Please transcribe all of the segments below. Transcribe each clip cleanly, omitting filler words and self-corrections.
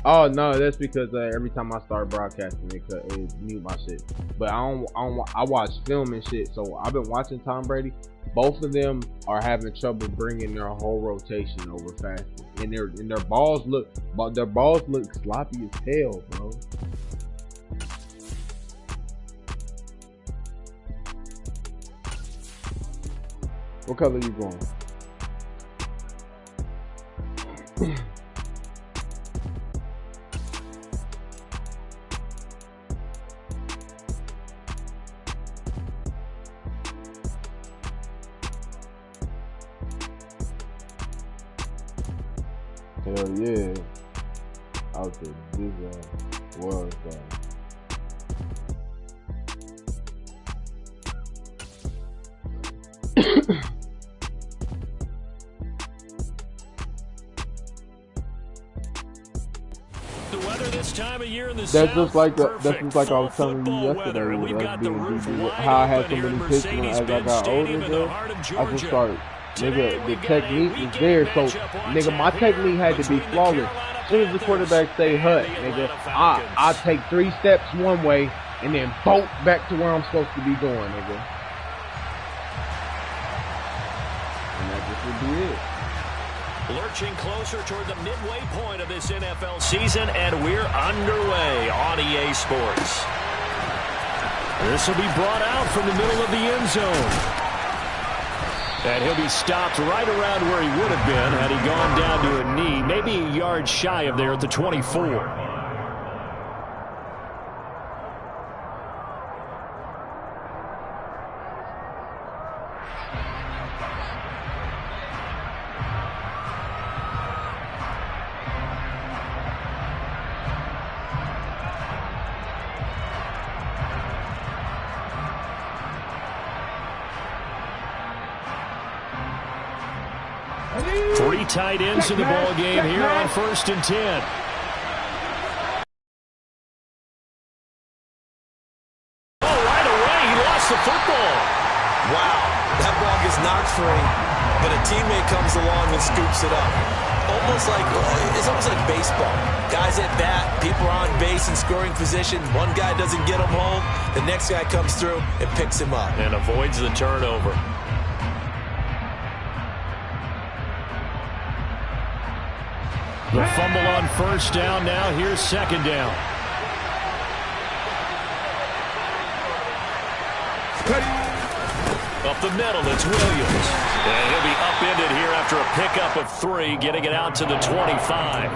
Oh no, that's because every time I start broadcasting, it mute my shit. But I watch film and shit. So I've been watching Tom Brady. Both of them are having trouble bringing their whole rotation over fast, and their balls look sloppy as hell, bro. What color you going? Hell yeah. Out there, this was The weather this time of year in the that's South, just like I was telling you weather. We've got the roof wide how I had so open many pictures as I got older, bro. I just started, nigga, the technique was there, so nigga, my technique had to be flawless. As soon as the quarterback stay hut, nigga, I take 3 steps one way and then bolt back to where I'm supposed to be going, nigga. And that just would be it. Lurching closer toward the midway point of this NFL season, and we're underway on EA Sports. This will be brought out from the middle of the end zone. And he'll be stopped right around where he would have been had he gone down to a knee, maybe a yard shy of there at the 24. 3 tight ends in the ball game here on 1st and 10. Oh, right away, he lost the football. Wow, that ball gets knocked free, but a teammate comes along and scoops it up. It's almost like baseball. Guys at bat, people are on base in scoring position. One guy doesn't get him home, the next guy comes through and picks him up. And avoids the turnover. The fumble on 1st down. Now here's 2nd down. Up the middle, it's Williams. And he'll be upended here after a pickup of 3, getting it out to the 25.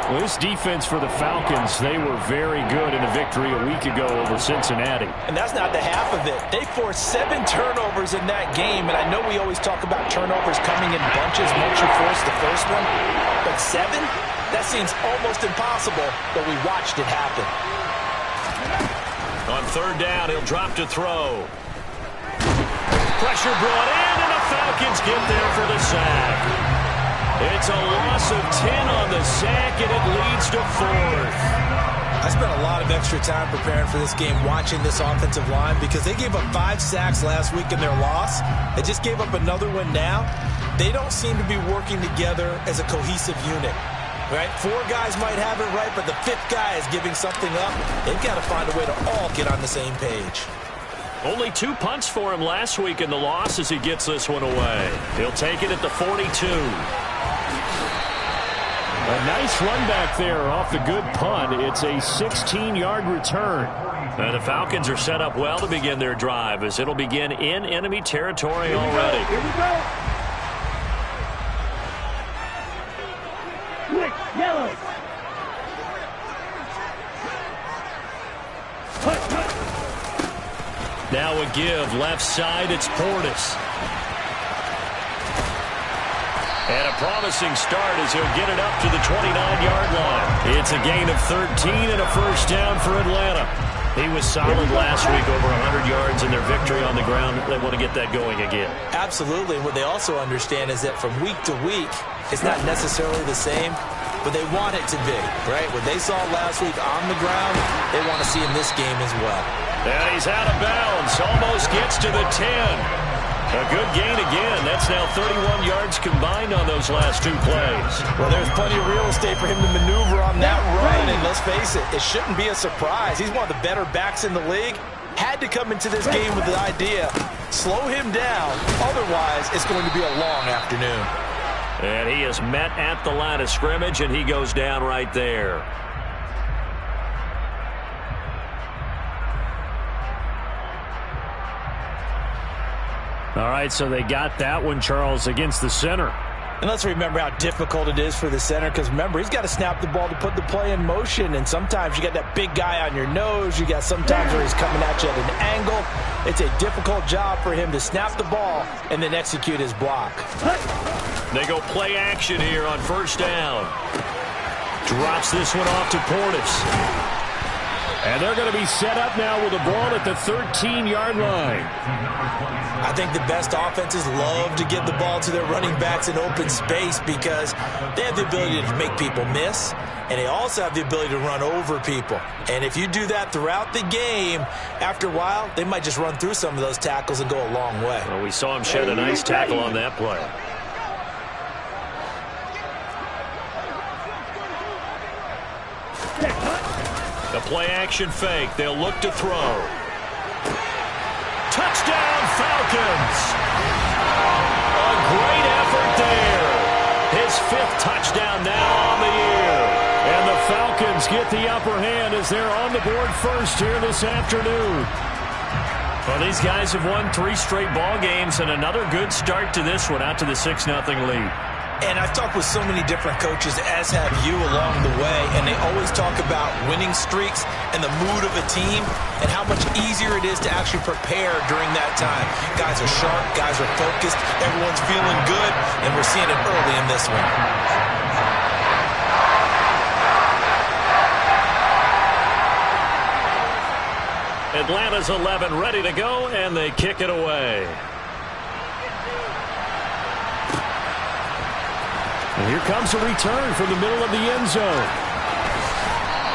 Well, this defense for the Falcons, they were very good in a victory a week ago over Cincinnati. And that's not the half of it. They forced 7 turnovers in that game, and I know we always talk about turnovers coming in bunches once you force the first one, but 7? That seems almost impossible, but we watched it happen. On 3rd down, he'll drop to throw. Pressure brought in, and the Falcons get there for the sack. It's a loss of 10 on the sack, and it leads to 4th. I spent a lot of extra time preparing for this game watching this offensive line because they gave up 5 sacks last week in their loss. They just gave up another one now. They don't seem to be working together as a cohesive unit. Right? 4 guys might have it right, but the 5th guy is giving something up. They've got to find a way to all get on the same page. Only 2 punts for him last week in the loss as he gets this one away. He'll take it at the 42. A nice run back there off the good punt. It's a 16-yard return. And the Falcons are set up well to begin their drive as it'll begin in enemy territory already. Here we go. Quick, yellow. Now a give, left side, it's Portis. And a promising start as he'll get it up to the 29-yard line. It's a gain of 13 and a 1st down for Atlanta. He was solid last week, over 100 yards in their victory on the ground. They want to get that going again. Absolutely. What they also understand is that from week to week, it's not necessarily the same, but they want it to be, right? What they saw last week on the ground, they want to see in this game as well. And he's out of bounds, almost gets to the 10. A good gain again. That's now 31 yards combined on those last 2 plays. Well, there's plenty of real estate for him to maneuver on that run, and let's face it, it shouldn't be a surprise. He's one of the better backs in the league. Had to come into this game with the idea, slow him down, otherwise it's going to be a long afternoon. And he is met at the line of scrimmage, and he goes down right there. All right, so they got that one, Charles, against the center. And let's remember how difficult it is for the center, because remember, he's got to snap the ball to put the play in motion, and sometimes you got that big guy on your nose. You got sometimes where he's coming at you at an angle. It's a difficult job for him to snap the ball and then execute his block. They go play action here on first down. Drops this one off to Portis. And they're going to be set up now with the ball at the 13-yard line. I think the best offenses love to give the ball to their running backs in open space because they have the ability to make people miss, and they also have the ability to run over people. And if you do that throughout the game, after a while, they might just run through some of those tackles and go a long way. Well, we saw him shed a nice tackle on that play. The play-action fake. They'll look to throw. Touchdown, Falcons! A great effort there. His 5th touchdown now on the year. And the Falcons get the upper hand as they're on the board first here this afternoon. Well, these guys have won 3 straight ball games, and another good start to this one, out to the 6-0 lead. And I've talked with so many different coaches, as have you, along the way, and they always talk about winning streaks and the mood of a team and how much easier it is to actually prepare during that time. Guys are sharp, guys are focused, everyone's feeling good, and we're seeing it early in this one. Atlanta's 11 ready to go, and they kick it away. And here comes a return from the middle of the end zone.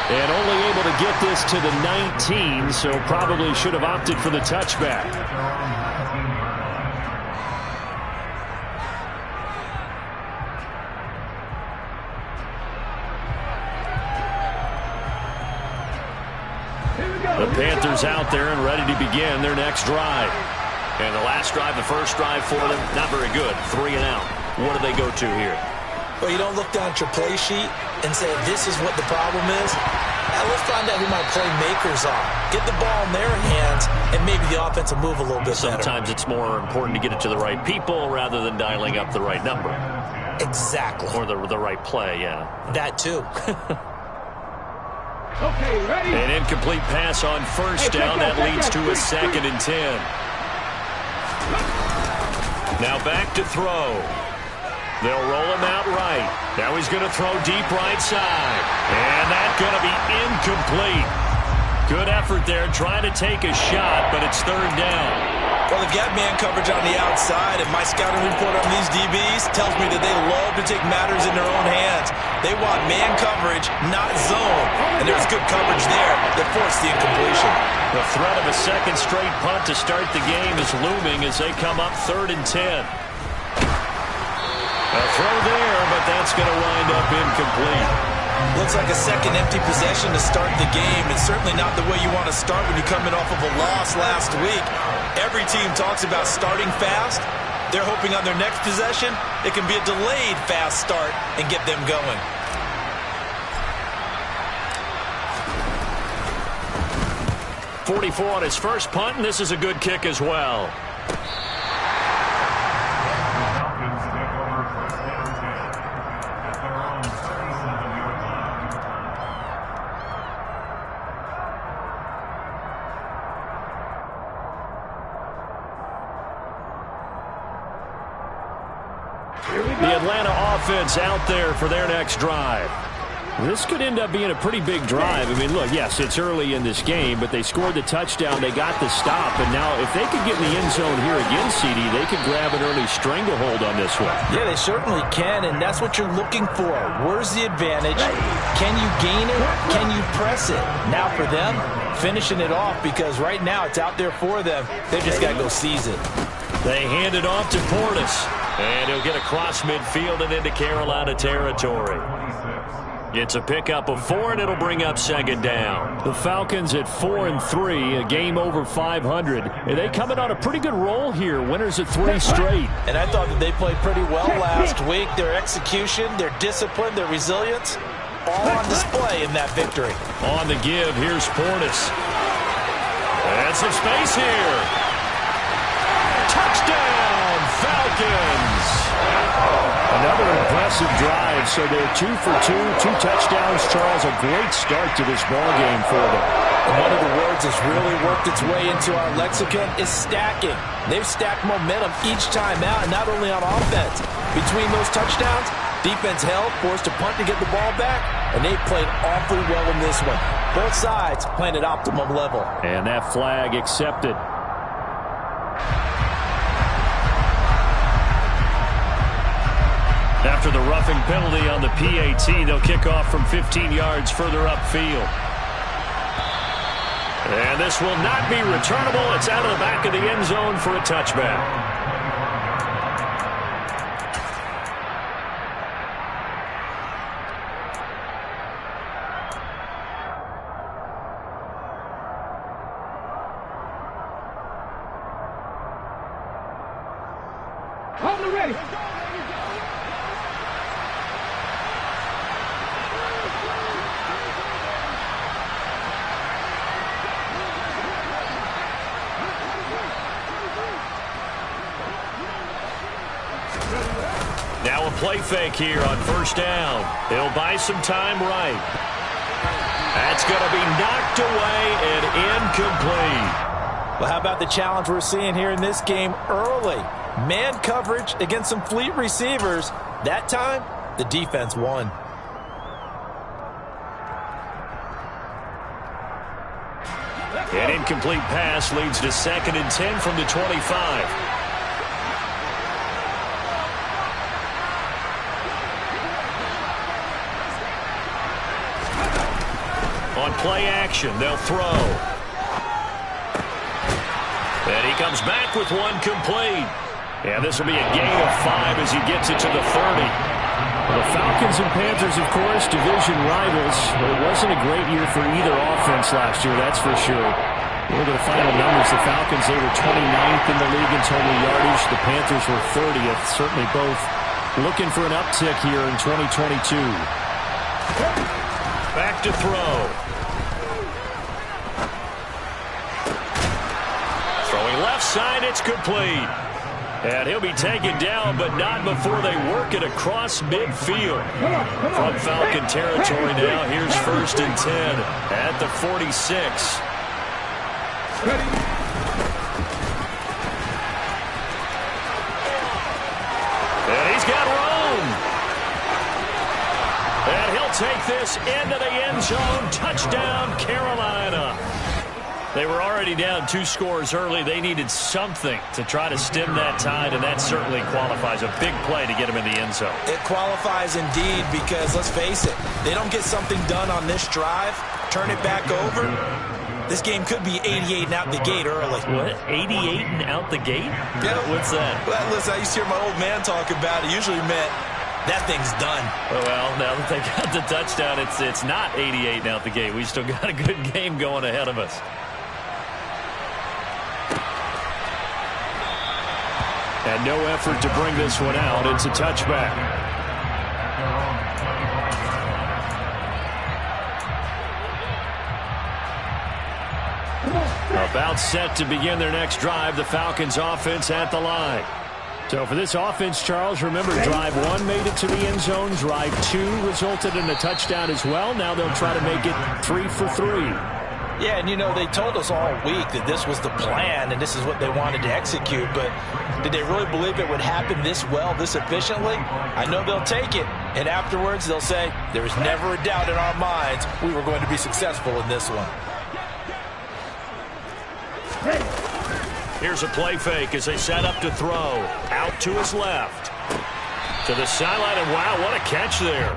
And only able to get this to the 19, so probably should have opted for the touchback. The Panthers out there and ready to begin their next drive. And the last drive, the first drive for them, not very good. 3 and out. What do they go to here? Well, you don't look down at your play sheet and say, this is what the problem is. Now, let's find out who my playmakers are. Get the ball in their hands, and maybe the offense will move a little bit better. Sometimes it's more important to get it to the right people rather than dialing up the right number. Exactly. Or the right play, yeah. That, too. Okay, ready? An incomplete pass on first down. That leads to a 2nd and 10. Now back to throw. They'll roll him out right. Now he's going to throw deep right side. And that's going to be incomplete. Good effort there, trying to take a shot, but it's 3rd down. Well, they've got man coverage on the outside, and my scouting report on these DBs tells me that they love to take matters in their own hands. They want man coverage, not zone. And there's good coverage there that forced the incompletion. The threat of a 2nd straight punt to start the game is looming as they come up 3rd and 10. A throw there, but that's going to wind up incomplete. Looks like a 2nd empty possession to start the game. It's certainly not the way you want to start when you're coming off of a loss last week. Every team talks about starting fast. They're hoping on their next possession, it can be a delayed fast start and get them going. .44 on his first punt, and this is a good kick as well. The Atlanta offense out there for their next drive. This could end up being a pretty big drive. I mean, look, yes, it's early in this game, but they scored the touchdown. They got the stop, and now if they could get in the end zone here again, CD, they could grab an early stranglehold on this one. Yeah, they certainly can, and that's what you're looking for. Where's the advantage? Can you gain it? Can you press it? Now for them, finishing it off, because right now it's out there for them. They just got to go seize it. They hand it off to Portis. And he'll get across midfield and into Carolina territory. It's a pickup of 4, and it'll bring up second down. The Falcons at 4-3, a game over 500. And they coming on a pretty good roll here. Winners at 3 straight. And I thought that they played pretty well last week. Their execution, their discipline, their resilience, all on display in that victory. On the give, here's Portis. And some space here. Touchdown, Falcons! Another impressive drive, so they're 2 for 2, 2 touchdowns. Charles, a great start to this ball game for them. One of the words that's really worked its way into our lexicon is stacking. They've stacked momentum each time out, and not only on offense. Between those touchdowns, defense held, forced a punt to get the ball back, and they played awfully well in this one. Both sides playing at optimum level. And that flag accepted. After the roughing penalty on the PAT, they'll kick off from 15 yards further upfield. And this will not be returnable. It's out of the back of the end zone for a touchback. Ready. Now a play fake here on first down. They'll buy some time right. That's going to be knocked away and incomplete. Well, how about the challenge we're seeing here in this game early? Man coverage against some fleet receivers. That time, the defense won. An incomplete pass leads to 2nd and 10 from the 25. On play action, they'll throw. And he comes back with one complete. Yeah, this will be a gain of 5 as he gets it to the 30. The Falcons and Panthers, of course, division rivals. But it wasn't a great year for either offense last year, that's for sure. Look at the final numbers. The Falcons, they were 29th in the league in total yardage. The Panthers were 30th. Certainly both looking for an uptick here in 2022. Back to throw. Throwing left side, it's complete. And he'll be taken down, but not before they work it across midfield. From Falcon territory now, here's 1st and 10 at the 46. And he's got room. And he'll take this into the end zone. Touchdown, Carolina. They were already down 2 scores early. They needed something to try to stem that tide, and that certainly qualifies. A big play to get them in the end zone. It qualifies indeed because, let's face it, they don't get something done on this drive, turn it back over, this game could be 88 and out the gate early. What? 88 and out the gate? Yeah. What's that? Well, listen, I used to hear my old man talk about it. Usually meant that thing's done. Well, now that they got the touchdown, it's not 88 and out the gate. We still got a good game going ahead of us. And no effort to bring this one out. It's a touchback. About set to begin their next drive. The Falcons offense at the line. So for this offense, Charles, remember drive 1 made it to the end zone. Drive 2 resulted in a touchdown as well. Now they'll try to make it 3 for 3. Yeah, and you know, they told us all week that this was the plan and this is what they wanted to execute, but did they really believe it would happen this well, this efficiently? I know they'll take it, and afterwards they'll say, there was never a doubt in our minds we were going to be successful in this one. Here's a play fake as they set up to throw. Out to his left. To the sideline, and wow, what a catch there.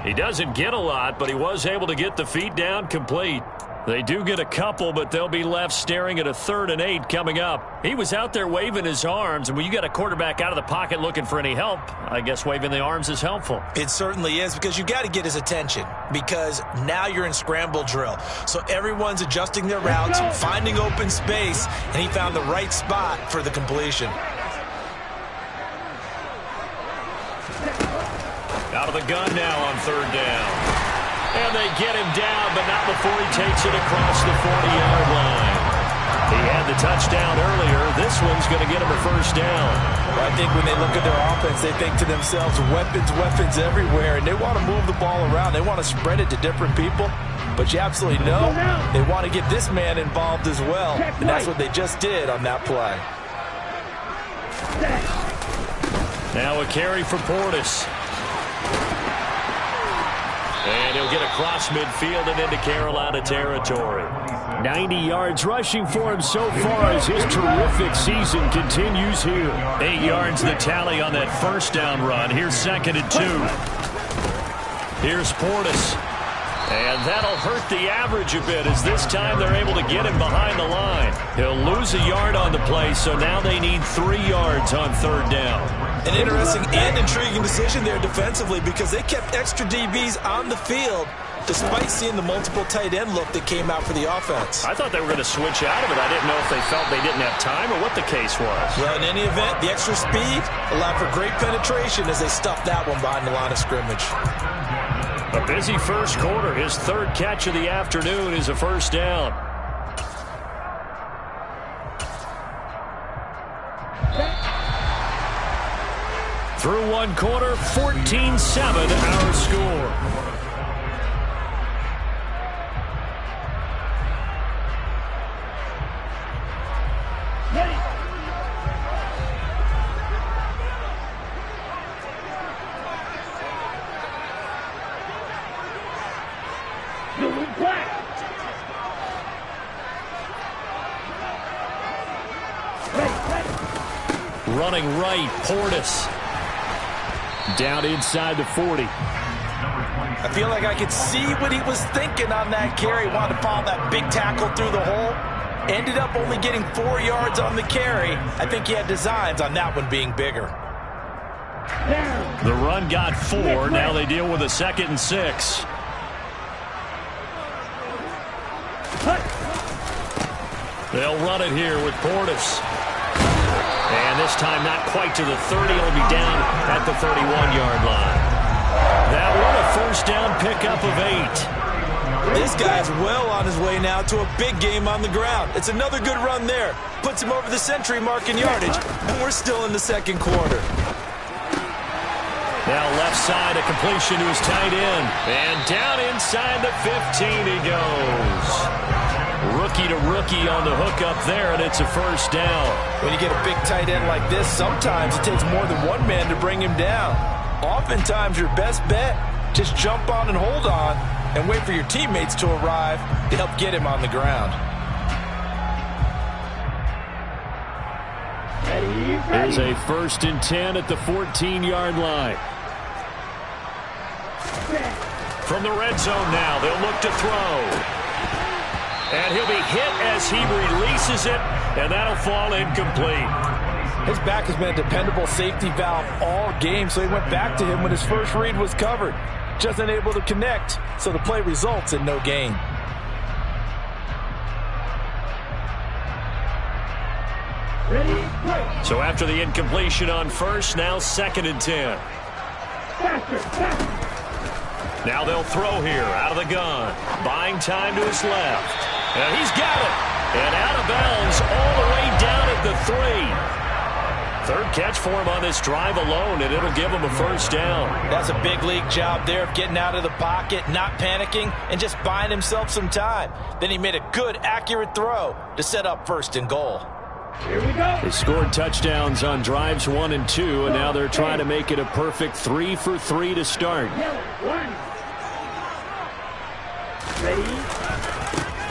He doesn't get a lot, but he was able to get the feet down complete. They do get a couple, but they'll be left staring at a 3rd and 8 coming up. He was out there waving his arms, and when you got a quarterback out of the pocket looking for any help, I guess waving the arms is helpful. It certainly is, because you got to get his attention, because now you're in scramble drill. So everyone's adjusting their routes, finding open space, and he found the right spot for the completion. Out of the gun now on 3rd down. And they get him down, but not before he takes it across the 40-yard line. He had the touchdown earlier. This one's going to get him a 1st down. Well, I think when they look at their offense, they think to themselves, weapons everywhere, and they want to move the ball around. They want to spread it to different people. But you absolutely know they want to get this man involved as well, and that's what they just did on that play. Now a carry for Portis. And he'll get across midfield and into Carolina territory. 90 yards rushing for him so far as his terrific season continues here. 8 yards the tally on that 1st down run. Here's 2nd and 2. Here's Portis. And that'll hurt the average a bit, as this time they're able to get him behind the line. He'll lose a yard on the play, so now they need 3 yards on 3rd down. An interesting and intriguing decision there defensively, because they kept extra DBs on the field despite seeing the multiple tight end look that came out for the offense. I thought they were going to switch out of it. I didn't know if they felt they didn't have time or what the case was. Well, in any event, the extra speed allowed for great penetration as they stuffed that one behind the line of scrimmage. A busy 1st quarter. His 3rd catch of the afternoon is a 1st down. Through 1 quarter, 14-7 our score. Running right, Portis. Down inside the 40. I feel like I could see what he was thinking on that carry. Wanted to follow that big tackle through the hole. Ended up only getting 4 yards on the carry. I think he had designs on that one being bigger. The run got 4. Now they deal with a 2nd and 6. They'll run it here with Portis. And this time not quite to the 30. He'll be down at the 31-yard line. That one a 1st down pickup of 8. This guy's well on his way now to a big game on the ground. It's another good run there. Puts him over the century mark in yardage, and we're still in the 2nd quarter. Now left side, a completion to his tight end. And down inside the 15 he goes. Rookie to rookie on the hook up there, and it's a 1st down. When you get a big tight end like this, sometimes it takes more than one man to bring him down. Oftentimes your best bet, just jump on and hold on and wait for your teammates to arrive to help get him on the ground. There's a 1st and 10 at the 14-yard line. From the red zone now, they'll look to throw. And he'll be hit as he releases it, and that'll fall incomplete. His back has been a dependable safety valve all game, so he went back to him when his first read was covered. Just unable to connect, so the play results in no gain. So after the incompletion on 1st, now 2nd and 10. Now they'll throw here out of the gun. Buying time to his left. And he's got it. And out of bounds all the way down at the 3. 3rd catch for him on this drive alone, and it'll give him a 1st down. That's a big league job there of getting out of the pocket, not panicking, and just buying himself some time. Then he made a good, accurate throw to set up 1st and goal. Here we go. They scored touchdowns on drives 1 and 2, and now they're trying to make it a perfect 3 for 3 to start. Ready?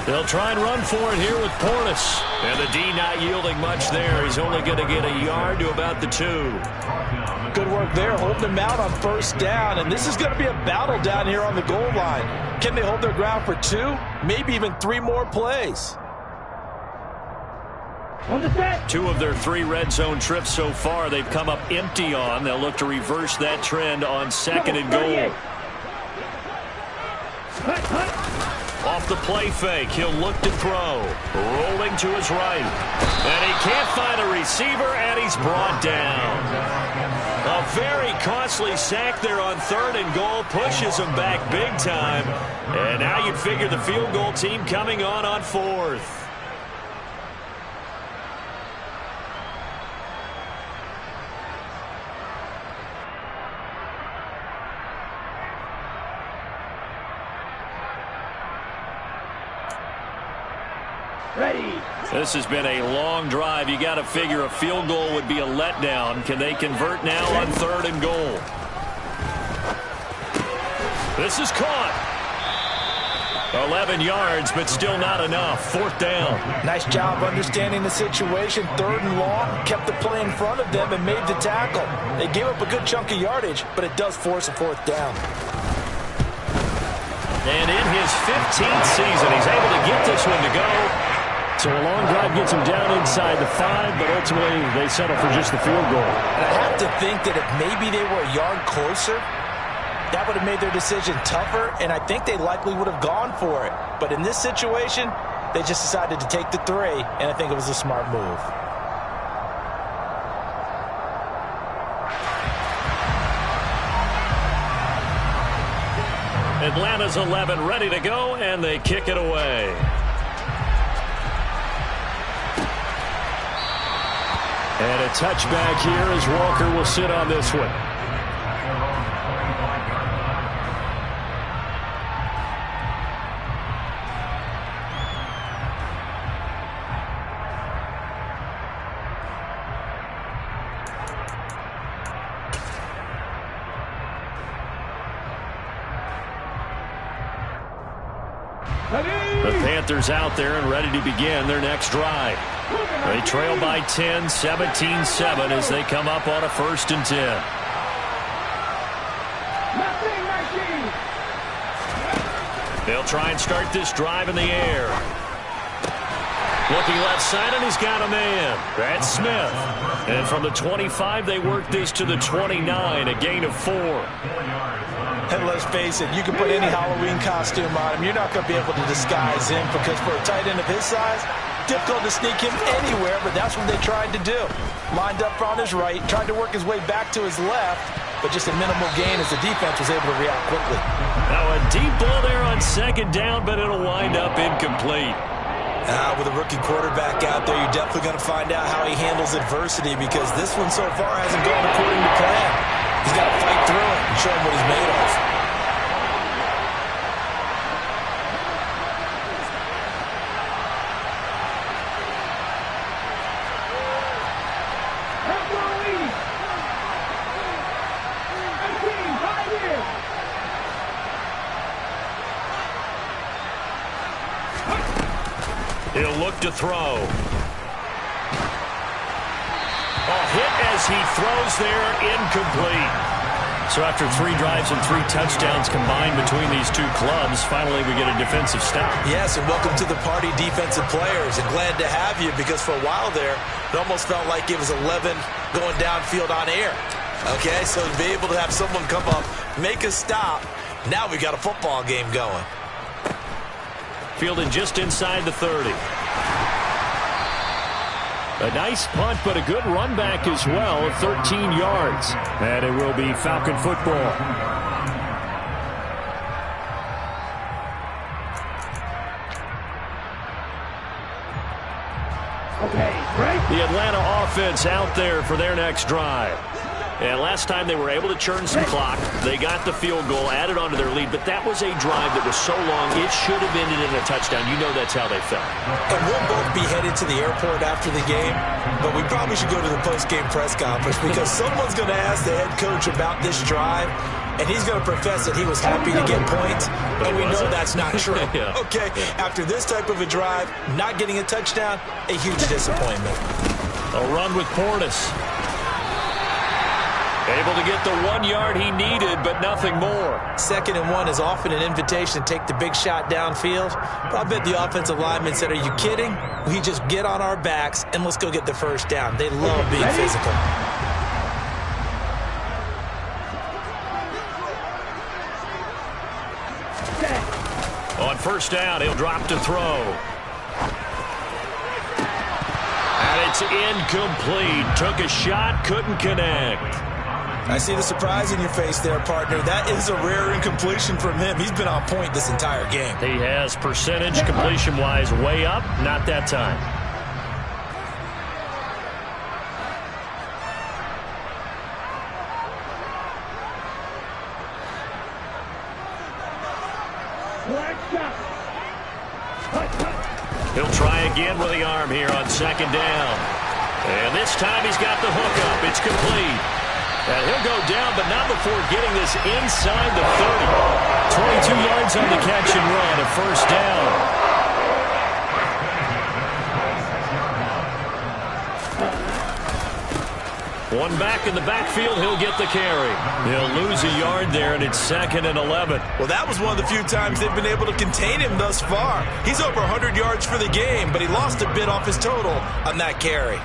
They'll try and run for it here with Portis. And the D not yielding much there. He's only going to get a yard to about the 2. Good work there, holding them out on first down. And this is going to be a battle down here on the goal line. Can they hold their ground for 2, maybe even 3 more plays? 2 of their 3 red zone trips so far they've come up empty on. They'll look to reverse that trend on 2nd and goal. Off the play fake, he'll look to throw. Rolling to his right. And he can't find a receiver, and he's brought down. A very costly sack there on 3rd and goal. Pushes him back big time. And now you'd figure the field goal team coming on 4th. This has been a long drive. You got to figure a field goal would be a letdown. Can they convert now on 3rd and goal? This is caught. 11 yards, but still not enough. 4th down. Nice job understanding the situation. 3rd and long, kept the play in front of them and made the tackle. They gave up a good chunk of yardage, but it does force a 4th down. And in his 15th season, he's able to get this one to go. So a long drive gets him down inside the 5, but ultimately they settle for just the field goal. And I have to think that if maybe they were a yard closer, that would have made their decision tougher, and I think they likely would have gone for it. But in this situation, they just decided to take the 3, and I think it was a smart move. Atlanta's 11 ready to go, and they kick it away. And a touchback here as Walker will sit on this one. The Panthers out there and ready to begin their next drive. They trail by 10, 17-7 as they come up on a 1st and 10. They'll try and start this drive in the air. Looking left side, and he's got a man. That's Smith. And from the 25, they work this to the 29, a gain of 4. And let's face it, you can put any Halloween costume on him. You're not going to be able to disguise him because for a tight end of his size, difficult to sneak him anywhere, but that's what they tried to do. Lined up on his right, tried to work his way back to his left, but just a minimal gain as the defense was able to react quickly. Now a deep ball there on 2nd down, but it'll wind up incomplete. With a rookie quarterback out there, you're definitely going to find out how he handles adversity because this one so far hasn't gone according to plan. He's got to fight through it and show him what he's made of. He'll look to throw. A hit as he throws there, incomplete. So after 3 drives and 3 touchdowns combined between these two clubs, finally we get a defensive stop. Yes, and welcome to the party, defensive players. And glad to have you because for a while there, it almost felt like it was 11 going downfield on air. Okay, so to be able to have someone come up, make a stop, now we got a football game going. Fielded just inside the 30. A nice punt, but a good run back as well of 13 yards. And it will be Falcon football. The Atlanta offense out there for their next drive. And last time they were able to churn some clock. They got the field goal, added on to their lead, but that was a drive that was so long, it should have ended in a touchdown. You know that's how they felt. And we'll both be headed to the airport after the game, but we probably should go to the post-game press conference because someone's going to ask the head coach about this drive, and he's going to profess that he was happy to get points, and we know that's not true. Yeah. Okay, after this type of a drive, not getting a touchdown, a huge disappointment. A run with Portis. Able to get the 1 yard he needed, but nothing more. 2nd and 1 is often an invitation to take the big shot downfield. But I bet the offensive lineman said, are you kidding? We just get on our backs and let's go get the first down. They love being physical. On first down, he'll drop to throw. And it's incomplete. Took a shot, couldn't connect. I see the surprise in your face there, partner. That is a rare incompletion from him. He's been on point this entire game. He has percentage completion-wise way up, not that time. He'll try again with the arm here on 2nd down. And this time he's got the hook up. It's complete. And he'll go down, but not before getting this inside the 30. 22 yards on the catch and run, a first down. One back in the backfield, he'll get the carry. He'll lose a yard there, and it's 2nd and 11. Well, that was one of the few times they've been able to contain him thus far. He's over 100 yards for the game, but he lost a bit off his total on that carry.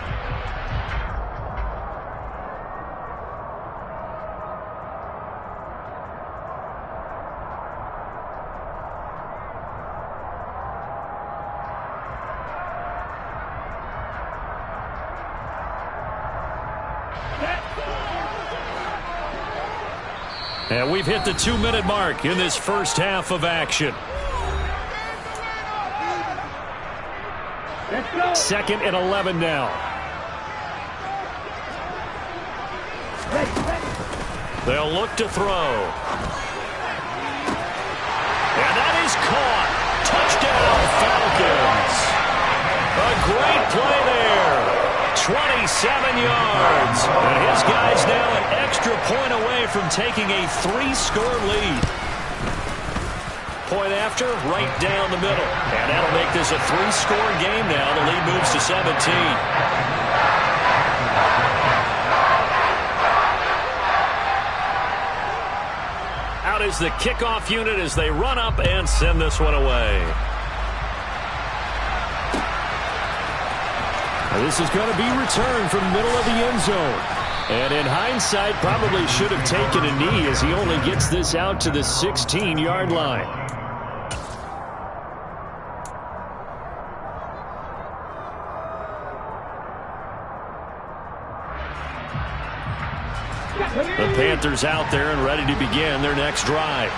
And we've hit the 2-minute mark in this first half of action. 2nd and 11 now. They'll look to throw. And that is caught. Touchdown, Falcons. A great play there. 27 yards. And his guy's now an extra point away from taking a 3-score lead. Point after, right down the middle. And that'll make this a 3-score game now. The lead moves to 17. Out is the kickoff unit as they run up and send this one away. This is going to be returned from the middle of the end zone. And in hindsight, probably should have taken a knee as he only gets this out to the 16-yard line. The Panthers out there and ready to begin their next drive.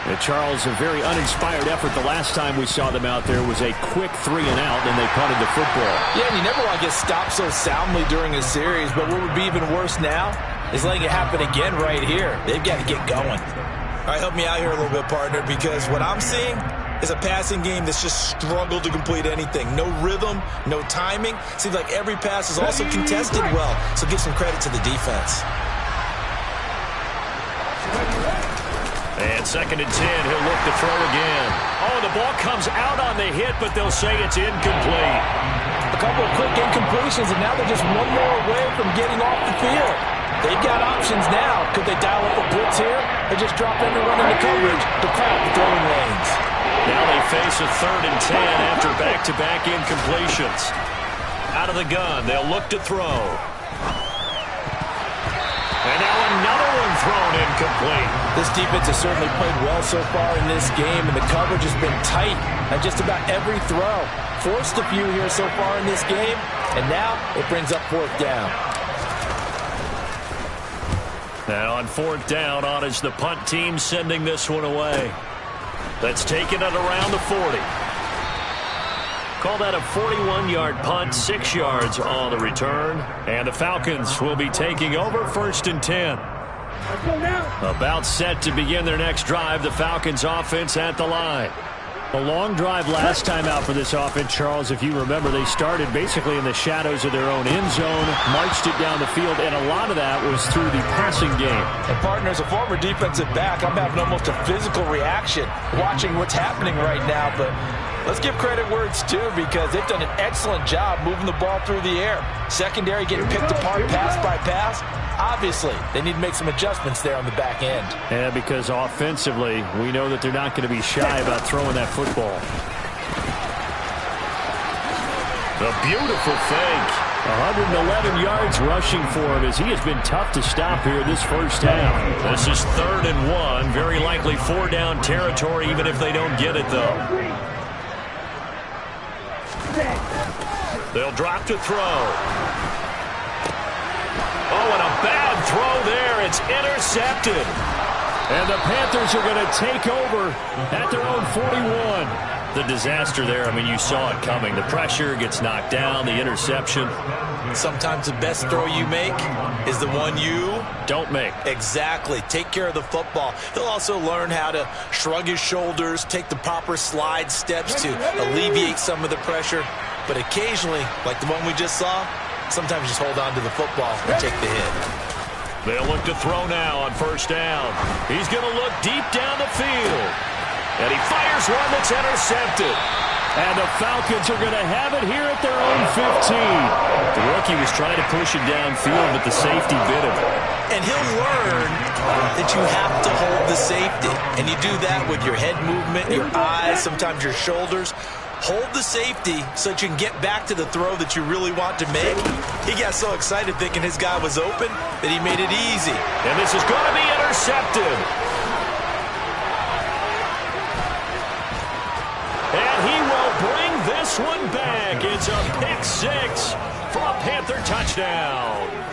And Charles, a very uninspired effort. The last time we saw them out there was a quick 3-and-out, and they punted the football. Yeah, and you never want to get stopped so soundly during a series, but what would be even worse now is letting it happen again right here. They've got to get going. All right, help me out here a little bit, partner, because what I'm seeing is a passing game that's just struggled to complete anything. No rhythm, no timing. Seems like every pass is also contested well, so give some credit to the defense. And 2nd and 10, he'll look to throw again. Oh, the ball comes out on the hit, but they'll say it's incomplete. A couple of quick incompletions, and now they're just one more away from getting off the field. They've got options now. Could they dial up a blitz here or just drop everyone into coverage to crack the throwing lanes? Now they face a 3rd and 10 after back-to-back incompletions. Out of the gun, they'll look to throw. And now another one thrown incomplete. This defense has certainly played well so far in this game, and the coverage has been tight at just about every throw. Forced a few here so far in this game, and now it brings up 4th down. Now on 4th down, on is the punt team sending this one away. That's taken at around the 40. Call that a 41-yard punt, 6 yards on the return. And the Falcons will be taking over 1st and 10. About set to begin their next drive, the Falcons offense at the line. A long drive last time out for this offense, Charles. If you remember, they started basically in the shadows of their own end zone, marched it down the field, and a lot of that was through the passing game. And partner, as a former defensive back, I'm having almost a physical reaction watching what's happening right now. But let's give credit where it's due, because they've done an excellent job moving the ball through the air. Secondary getting picked apart pass by pass. Obviously, they need to make some adjustments there on the back end. Yeah, because offensively, we know that they're not going to be shy about throwing that football. A beautiful fake. 111 yards rushing for him, as he has been tough to stop here this first half. This is 3rd and 1. Very likely 4-down territory, even if they don't get it, though. They'll drop to throw. Oh, and a bad throw there. It's intercepted. And the Panthers are going to take over at their own 41. The disaster there, I mean, you saw it coming. The pressure gets knocked down, the interception. Sometimes the best throw you make is the one you don't make. Exactly. Take care of the football. He'll also learn how to shrug his shoulders, take the proper slide steps to alleviate some of the pressure. But occasionally, like the one we just saw, sometimes just hold on to the football and take the hit. They'll look to throw now on 1st down. He's going to look deep down the field. And he fires one that's intercepted. And the Falcons are going to have it here at their own 15. The rookie was trying to push it downfield, but the safety bit him. And he'll learn that you have to hold the safety. And you do that with your head movement, your eyes, sometimes your shoulders. Hold the safety so that you can get back to the throw that you really want to make. He got so excited thinking his guy was open that he made it easy. And this is going to be intercepted. And he will bring this one back. It's a pick 6 for a Panther touchdown.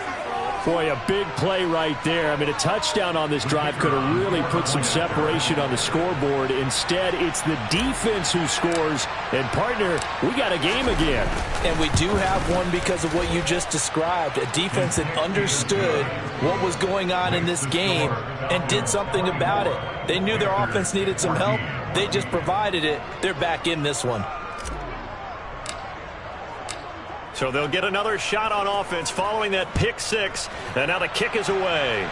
Boy, a big play right there. I mean, a touchdown on this drive could have really put some separation on the scoreboard. Instead, it's the defense who scores. And, partner, we got a game again. And we do have one because of what you just described. A defense that understood what was going on in this game and did something about it. They knew their offense needed some help. They just provided it. They're back in this one. So they'll get another shot on offense following that pick 6. And now the kick is away.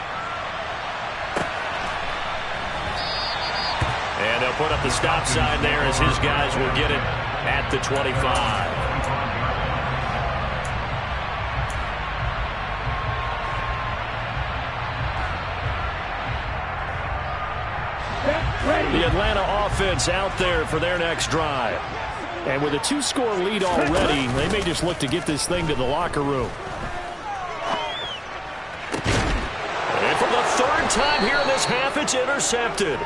And they'll put up the stop sign there as his guys will get it at the 25. The Atlanta offense out there for their next drive. And with a 2-score lead already, they may just look to get this thing to the locker room. And for the 3rd time here in this half, it's intercepted.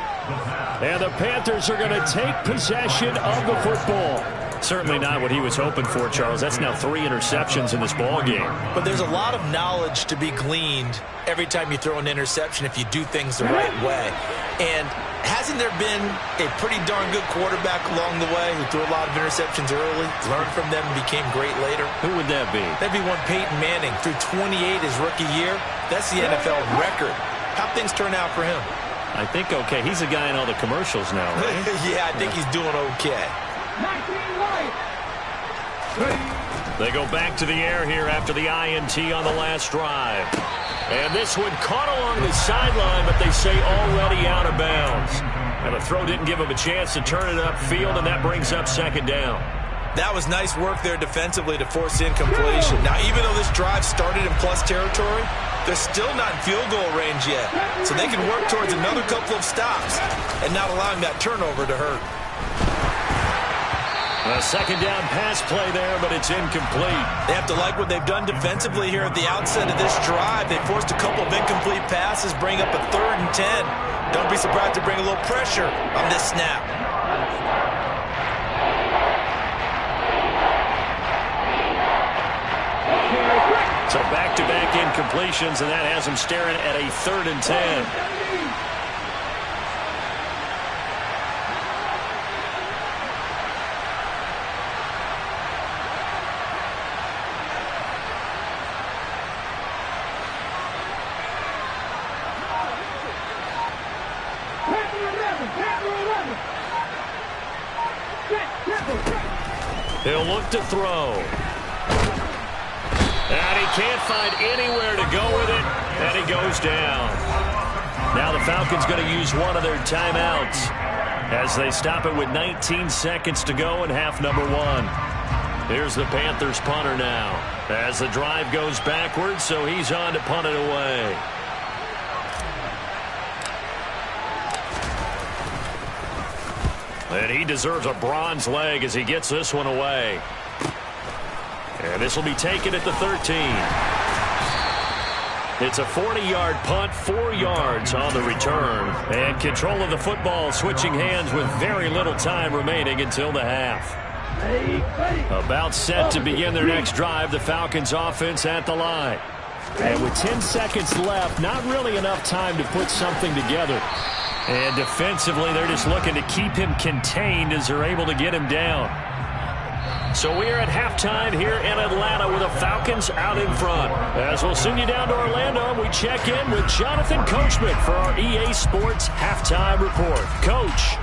And the Panthers are going to take possession of the football. Certainly not what he was hoping for, Charles. That's now 3 interceptions in this ball game. But there's a lot of knowledge to be gleaned every time you throw an interception if you do things the right way. And hasn't there been a pretty darn good quarterback along the way who threw a lot of interceptions early, learned from them, and became great later? Who would that be? That'd be one Peyton Manning. Threw 28 his rookie year. That's the NFL record. How'd things turn out for him? I think okay. He's a guy in all the commercials now, right? Yeah, I think he's doing okay. They go back to the air here after the INT on the last drive. And this one caught along the sideline, but they say already out of bounds. And the throw didn't give him a chance to turn it upfield, and that brings up 2nd down. That was nice work there defensively to force incompletion. Now, even though this drive started in plus territory, they're still not in field goal range yet. So they can work towards another couple of stops and not allowing that turnover to hurt. A 2nd down pass play there, but it's incomplete. They have to like what they've done defensively here at the outset of this drive. They forced a couple of incomplete passes, bring up a 3rd and 10. Don't be surprised to bring a little pressure on this snap. So back-to-back incompletions, and that has them staring at a 3rd and 10. He'll look to throw. And he can't find anywhere to go with it, and he goes down. Now the Falcons going to use one of their timeouts as they stop it with 19 seconds to go in half number 1. Here's the Panthers punter now as the drive goes backwards, so he's on to punt it away. And he deserves a bronze leg as he gets this one away. And this will be taken at the 13. It's a 40-yard punt, 4 yards on the return. And control of the football switching hands with very little time remaining until the half. About set to begin their next drive, the Falcons offense at the line. And with 10 seconds left, not really enough time to put something together. And defensively, they're just looking to keep him contained as they're able to get him down. So we are at halftime here in Atlanta with the Falcons out in front. As we'll send you down to Orlando, we check in with Jonathan Coachman for our EA Sports Halftime Report. Coach.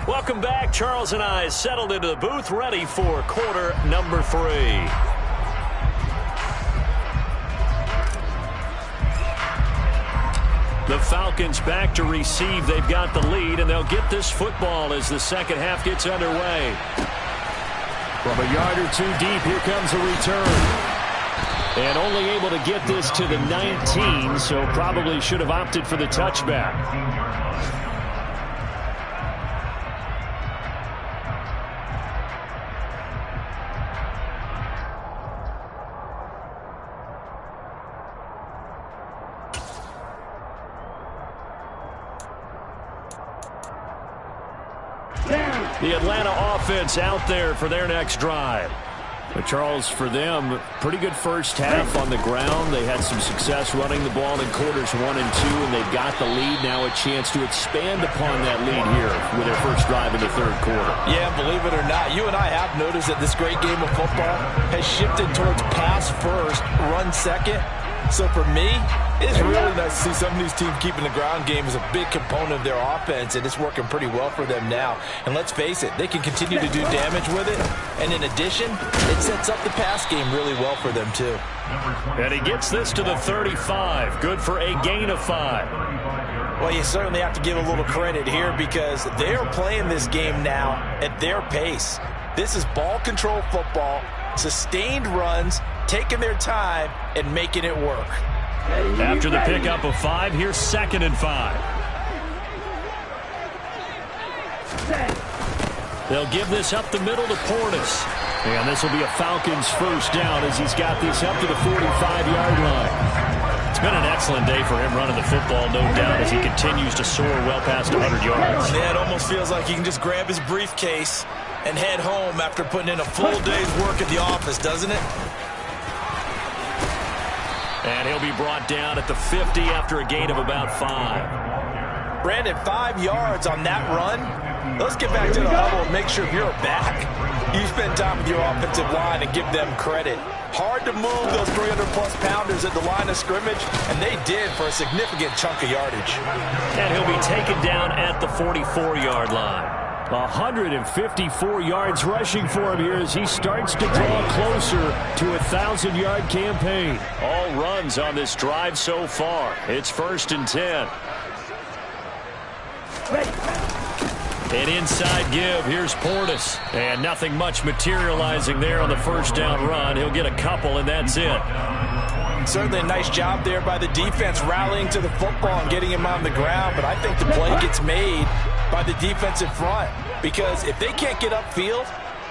Welcome back. Charles and I settled into the booth, ready for quarter number 3. The Falcons back to receive. They've got the lead, and they'll get this football as the second half gets underway. From a yard or 2 deep, here comes a return. And only able to get this to the 19, so probably should have opted for the touchback. The Atlanta offense out there for their next drive. But Charles, for them, pretty good first half on the ground. They had some success running the ball in quarters 1 and 2, and they've got the lead. Now a chance to expand upon that lead here with their first drive in the third quarter. Yeah, believe it or not, you and I have noticed that this great game of football has shifted towards pass first, run second. So for me, it's really nice to see some of these teams keeping the ground game as a big component of their offense, and it's working pretty well for them now. And let's face it, they can continue to do damage with it. And in addition, it sets up the pass game really well for them too. And he gets this to the 35. Good for a gain of 5. Well, you certainly have to give a little credit here because they are playing this game now at their pace. This is ball control football, sustained runs, taking their time and making it work. After the pickup of 5, here's 2nd and 5. They'll give this up the middle to Portis. And this will be a Falcons first down as he's got this up to the 45-yard line. It's been an excellent day for him running the football, no doubt, as he continues to soar well past 100 yards. Yeah, it almost feels like he can just grab his briefcase and head home after putting in a full day's work at the office, doesn't it? And he'll be brought down at the 50 after a gain of about 5. Brandon, 5 yards on that run. Let's get back to the huddle and make sure you're back. You spend time with your offensive line and give them credit. Hard to move those 300-plus pounders at the line of scrimmage, and they did for a significant chunk of yardage. And he'll be taken down at the 44-yard line. 154 yards rushing for him here as he starts to draw closer to a 1,000-yard campaign. All runs on this drive so far. It's 1st and 10. An inside give. Here's Portis. And nothing much materializing there on the first down run. He'll get a couple, and that's it. Certainly a nice job there by the defense rallying to the football and getting him on the ground. But I think the play gets made by the defensive front, because if they can't get upfield,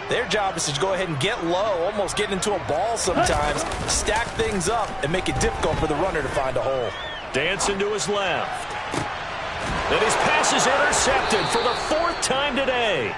their job is to go ahead and get low, almost get into a ball sometimes, stack things up, and make it difficult for the runner to find a hole. Dancing to his left. And his pass is intercepted for the 4th time today.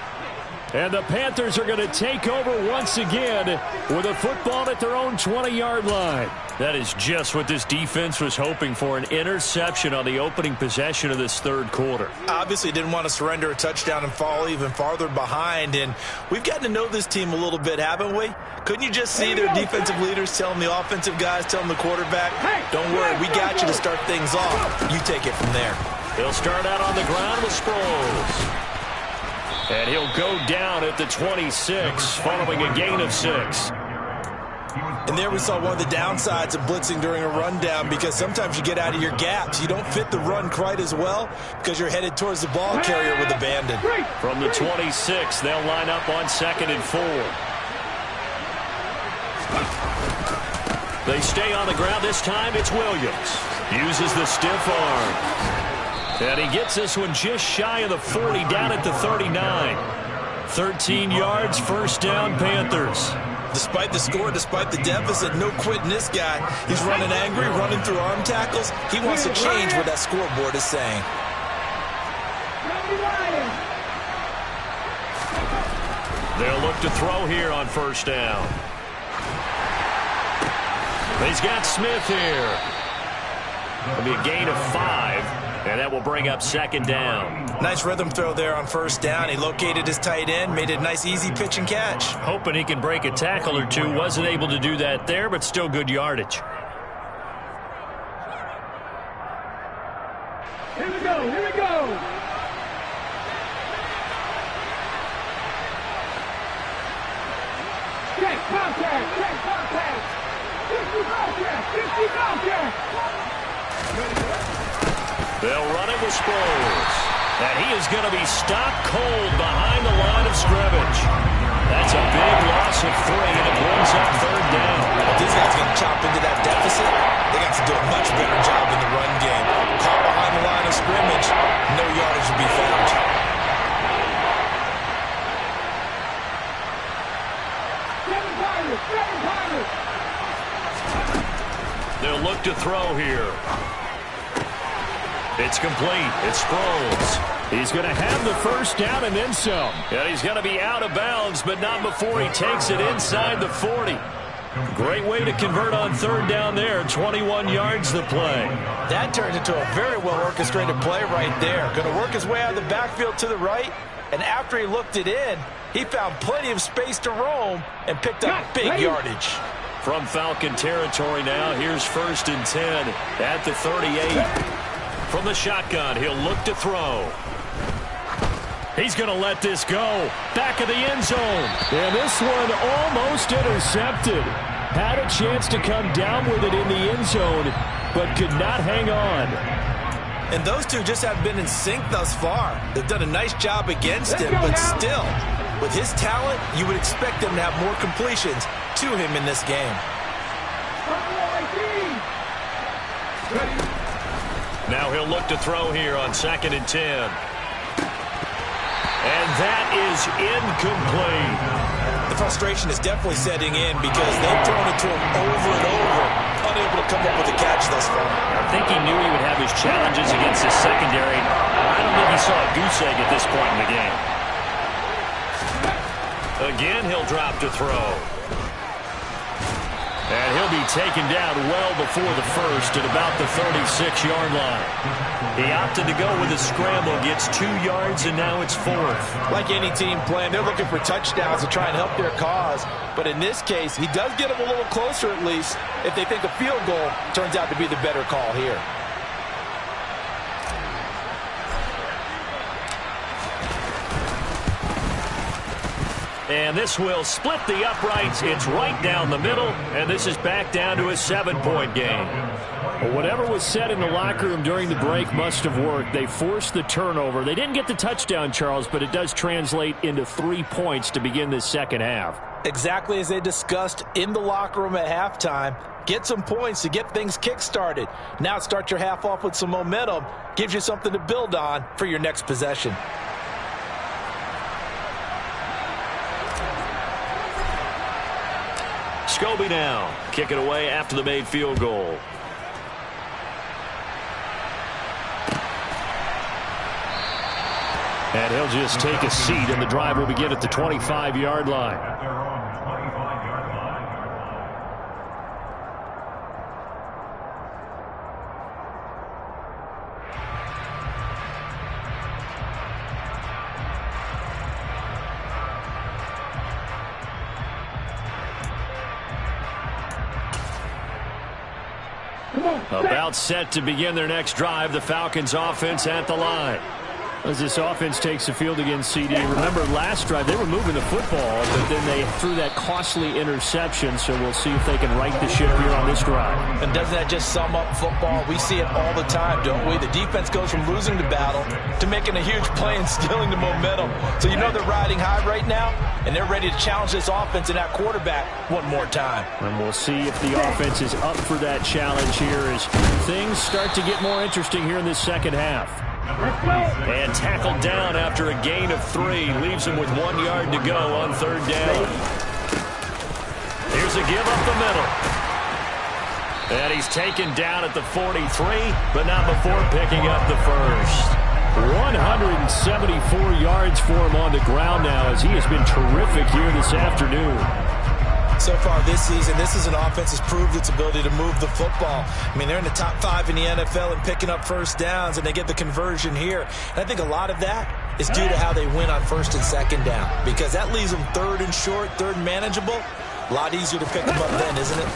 And the Panthers are going to take over once again with a football at their own 20-yard line. That is just what this defense was hoping for, an interception on the opening possession of this third quarter. Obviously didn't want to surrender a touchdown and fall even farther behind. And we've gotten to know this team a little bit, haven't we? Couldn't you just see their defensive leaders telling the offensive guys, telling the quarterback, don't worry, we got you to start things off. You take it from there. He'll start out on the ground with Sproles. And he'll go down at the 26 following a gain of 6. And there we saw one of the downsides of blitzing during a rundown, because sometimes you get out of your gaps. You don't fit the run quite as well because you're headed towards the ball carrier with abandon. From the 26, they'll line up on 2nd and 4. They stay on the ground. This time it's Williams. Uses the stiff arm. And he gets this one just shy of the 40, down at the 39. 13 yards, first down, Panthers. Despite the score, despite the deficit, no quitting this guy. He's running angry, running through arm tackles. He wants to change what that scoreboard is saying. They'll look to throw here on first down. He's got Smith here. It'll be a gain of 5, and that will bring up 2nd down. Nice rhythm throw there on first down. He located his tight end, made it a nice easy pitch and catch. Hoping he can break a tackle or two. Wasn't able to do that there, but still good yardage. Here we go, here we go. Check contact, check contact. 50 contact, 50 contact. They'll run it with Sproles. And he is going to be stopped cold behind the line of scrimmage. That's a big loss of 3, and it brings up 3rd down. If these guys going to chop into that deficit, they got to do a much better job in the run game. Caught behind the line of scrimmage, no yardage to be found. They'll look to throw here. It's complete. It's Sproles. He's going to have the first down and then some. And he's going to be out of bounds, but not before he takes it inside the 40. Great way to convert on 3rd down there. 21 yards the play. That turned into a very well-orchestrated play right there. Going to work his way out of the backfield to the right, and after he looked it in, he found plenty of space to roam and picked up big yardage. From Falcon territory now, here's 1st and 10 at the 38. From the shotgun, he'll look to throw. He's going to let this go. Back of the end zone. And this one almost intercepted. Had a chance to come down with it in the end zone, but could not hang on. And those two just have been in sync thus far. They've done a nice job against him, but still, with his talent, you would expect them to have more completions to him in this game. Now he'll look to throw here on 2nd and 10. And that is incomplete. The frustration is definitely setting in because they've thrown it to him over and over, unable to come up with a catch thus far. I think he knew he would have his challenges against his secondary. I don't think he saw a goose egg at this point in the game. Again, he'll drop to throw. And he'll be taken down well before the first at about the 36-yard line. He opted to go with a scramble, gets 2 yards, and now it's 4th. Like any team playing, they're looking for touchdowns to try and help their cause. But in this case, he does get them a little closer at least if they think a field goal turns out to be the better call here. And this will split the uprights. It's right down the middle, and this is back down to a 7-point game. Well, whatever was said in the locker room during the break must have worked. They forced the turnover. They didn't get the touchdown, Charles, but it does translate into 3 points to begin this second half. Exactly as they discussed in the locker room at halftime. Get some points to get things kick-started. Now start your half off with some momentum. Gives you something to build on for your next possession. Scobie now, kick it away after the made field goal. And he'll just take a seat, and the drive will begin at the 25-yard line. About set to begin their next drive. The Falcons offense at the line. As this offense takes the field against CD. Remember, last drive, they were moving the football, but then they threw that costly interception, so we'll see if they can right the ship here on this drive. And doesn't that just sum up football? We see it all the time, don't we? The defense goes from losing the battle to making a huge play and stealing the momentum. So you know they're riding high right now, and they're ready to challenge this offense and that quarterback one more time. And we'll see if the offense is up for that challenge here as things start to get more interesting here in this second half. And tackled down after a gain of 3. Leaves him with 1 yard to go on third down. Here's a give up the middle. And he's taken down at the 43, but not before picking up the first. 174 yards for him on the ground now as he has been terrific here this afternoon. So far this season, this is an offense that's proved its ability to move the football. I mean, they're in the top 5 in the NFL and picking up first downs, and they get the conversion here. And I think a lot of that is due to how they win on first and second down, because that leaves them third and short, third and manageable. A lot easier to pick them up then, isn't it?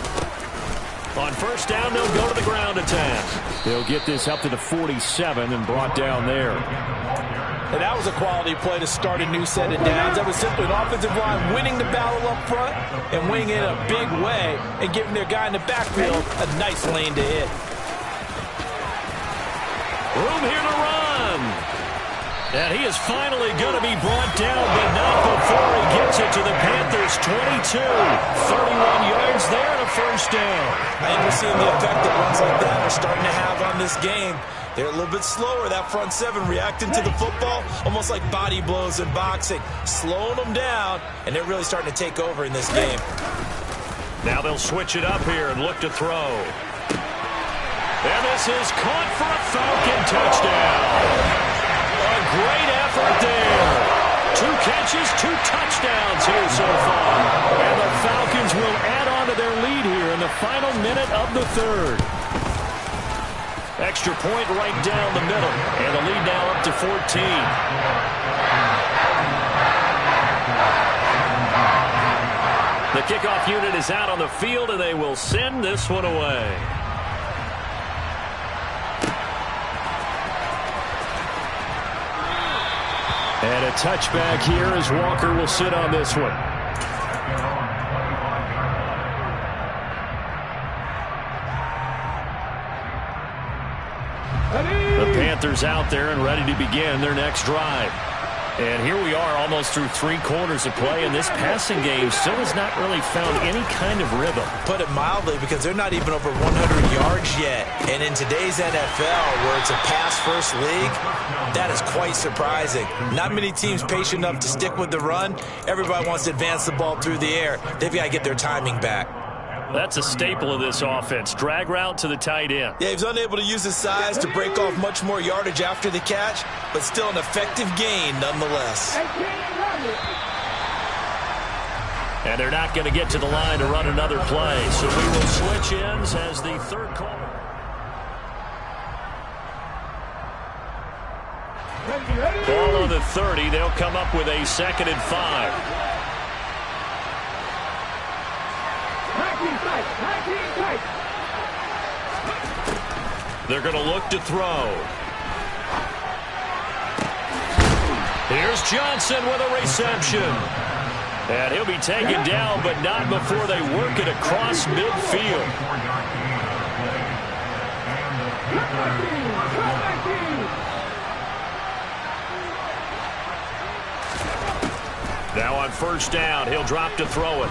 On first down, they'll go to the ground attack. They'll get this up to the 47 and brought down there. And that was a quality play to start a new set of downs. That was simply an offensive line winning the battle up front and winning it in a big way and giving their guy in the backfield a nice lane to hit. Room here to run. And he is finally going to be brought down, but not before he gets it to the Panthers' 22. 31 yards there and a first down. I think we're seeing the effect that runs like that are starting to have on this game. They're a little bit slower, that front 7, reacting to the football, almost like body blows in boxing, slowing them down, and they're really starting to take over in this game. Now they'll switch it up here and look to throw. And this is caught for a Falcon touchdown. A great effort there. 2 catches, 2 touchdowns here so far. And the Falcons will add on to their lead here in the final minute of the third. Extra point right down the middle. And the lead now up to 14. The kickoff unit is out on the field, and they will send this one away. And a touchback here as Walker will sit on this one. The Panthers out there and ready to begin their next drive. And here we are almost through 3 quarters of play, and this passing game still has not really found any kind of rhythm. Put it mildly, because they're not even over 100 yards yet. And in today's NFL, where it's a pass-first league, that is quite surprising. Not many teams patient enough to stick with the run. Everybody wants to advance the ball through the air. They've got to get their timing back. That's a staple of this offense. Drag route to the tight end. Yeah, he's unable to use his size to break off much more yardage after the catch, but still an effective gain nonetheless. And they're not going to get to the line to run another play, so we will switch ends as the third quarter. Ball on the 30. They'll come up with a 2nd and 5. They're going to look to throw. Here's Johnson with a reception. And he'll be taken down, but not before they work it across midfield. Now on first down, he'll drop to throw it.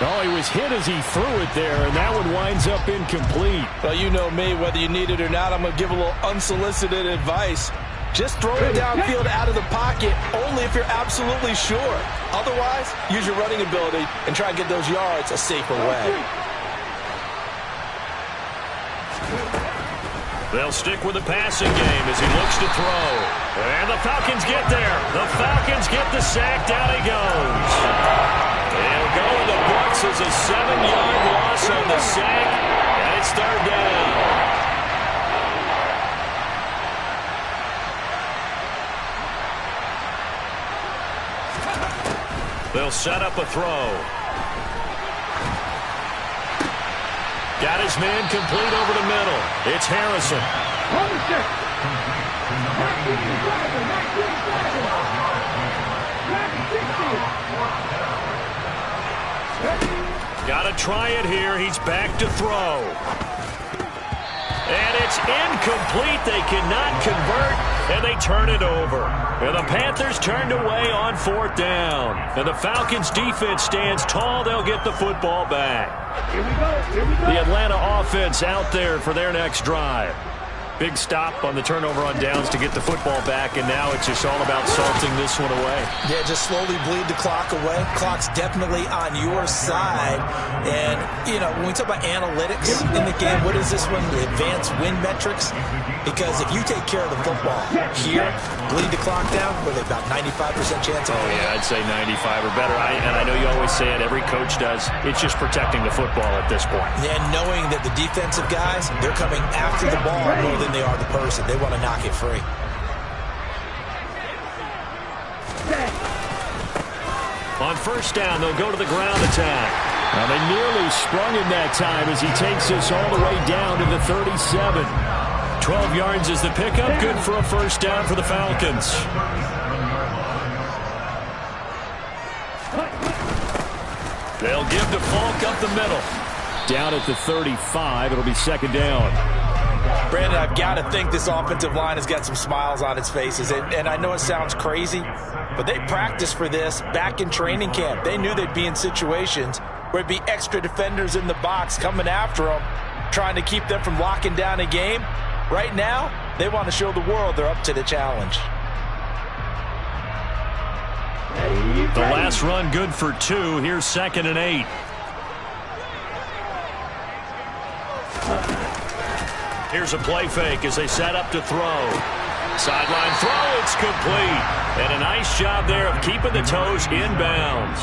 Oh, he was hit as he threw it there, and that one winds up incomplete. Well, you know me, whether you need it or not, I'm going to give a little unsolicited advice. Just throw it downfield out of the pocket, only if you're absolutely sure. Otherwise, use your running ability and try and get those yards a safer way. They'll stick with the passing game as he looks to throw. And the Falcons get there. The Falcons get the sack. Down he goes. He'll go in the books as a 7-yard loss on the sack. And it's third down. They'll set up a throw. Got his man complete over the middle. It's Harrison. Got to try it here. He's back to throw. And it's incomplete. They cannot convert, and they turn it over. And the Panthers turned away on 4th down. And the Falcons' defense stands tall. They'll get the football back. Here we go. Here we go. The Atlanta offense out there for their next drive. Big stop on the turnover on downs to get the football back, and now it's just all about salting this one away. Yeah, just slowly bleed the clock away. Clock's definitely on your side. And, you know, when we talk about analytics in the game, what is this one? The advanced win metrics? Because if you take care of the football here, bleed the clock down, what are they, about 95% chance? Oh, yeah, I'd say 95 or better. And I know you always say it, every coach does. It's just protecting the football at this point. And knowing that the defensive guys, they're coming after the ball more than they are the person. They want to knock it free. On 1st down, they'll go to the ground attack. Now, they nearly sprung him that time as he takes us all the way down to the 37. 12 yards is the pickup. Good for a 1st down for the Falcons. They'll give to Falk up the middle. Down at the 35, it'll be 2nd down. Brandon, I've got to think this offensive line has got some smiles on its faces. And I know it sounds crazy, but they practiced for this back in training camp. They knew they'd be in situations where it'd be extra defenders in the box coming after them, trying to keep them from locking down a game. Right now, they want to show the world they're up to the challenge. The last run good for 2. Here's 2nd and 8. Here's a play fake as they set up to throw. Sideline throw, it's complete. And a nice job there of keeping the toes inbounds.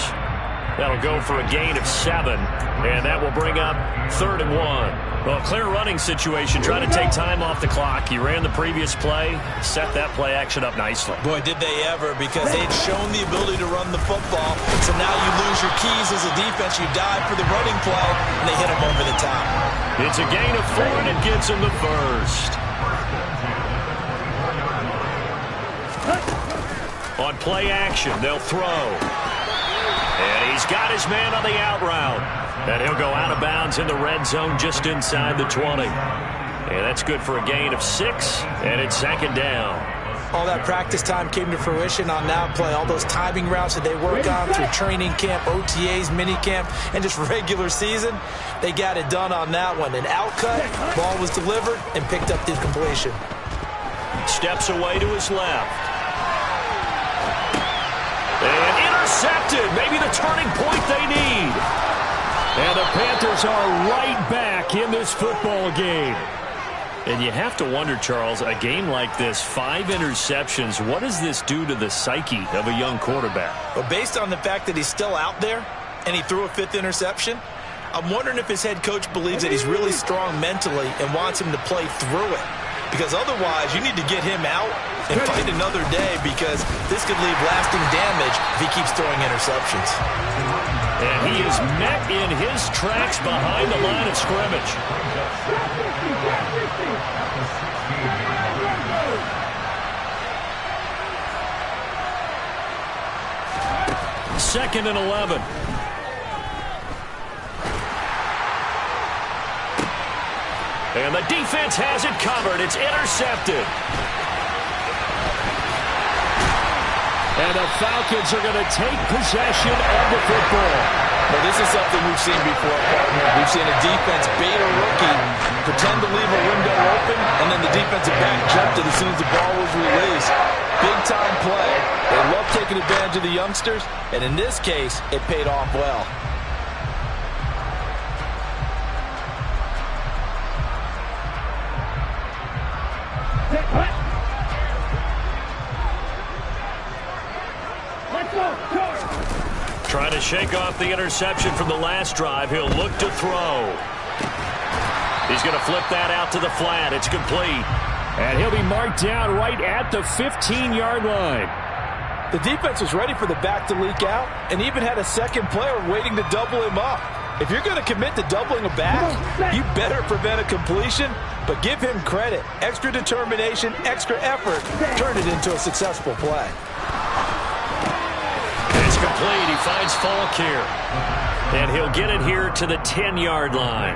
That'll go for a gain of 7. And that will bring up 3rd and 1. Well, clear running situation, trying to take time off the clock. He ran the previous play, set that play action up nicely. Boy, did they ever, because they'd shown the ability to run the football. So now you lose your keys as a defense. You dive for the running play, and they hit him over the top. It's a gain of 4, and it gets him the 1st. On play action, they'll throw. And he's got his man on the out route. And he'll go out of bounds in the red zone just inside the 20. And that's good for a gain of 6, and it's 2nd down. All that practice time came to fruition on that play. All those timing routes that they work on through training camp, OTAs, minicamp, and just regular season, they got it done on that one. An outcut, ball was delivered, and picked up the completion. Steps away to his left. And intercepted. Maybe the turning point they need. And the Panthers are right back in this football game. And you have to wonder, Charles, a game like this, 5 interceptions, what does this do to the psyche of a young quarterback? Well, based on the fact that he's still out there and he threw a 5th interception, I'm wondering if his head coach believes that he's really strong mentally and wants him to play through it. Because otherwise, you need to get him out and fight another day, because this could leave lasting damage if he keeps throwing interceptions. And he is met in his tracks behind the line of scrimmage. Second and 11. And the defense has it covered. It's intercepted. And the Falcons are going to take possession of the football. Well, this is something we've seen before, partner. We've seen a defense bait a rookie, pretend to leave a window open, and then the defensive back jumped it as soon as the ball was released. Big-time play. They love taking advantage of the youngsters, and in this case, it paid off well. Trying to shake off the interception from the last drive. He'll look to throw. He's going to flip that out to the flat. It's complete. And he'll be marked down right at the 15-yard line. The defense was ready for the back to leak out and even had a second player waiting to double him up. If you're going to commit to doubling a back, you better prevent a completion, but give him credit. Extra determination, extra effort, turn it into a successful play. It's complete. He finds Falk here. And he'll get it here to the 10-yard line.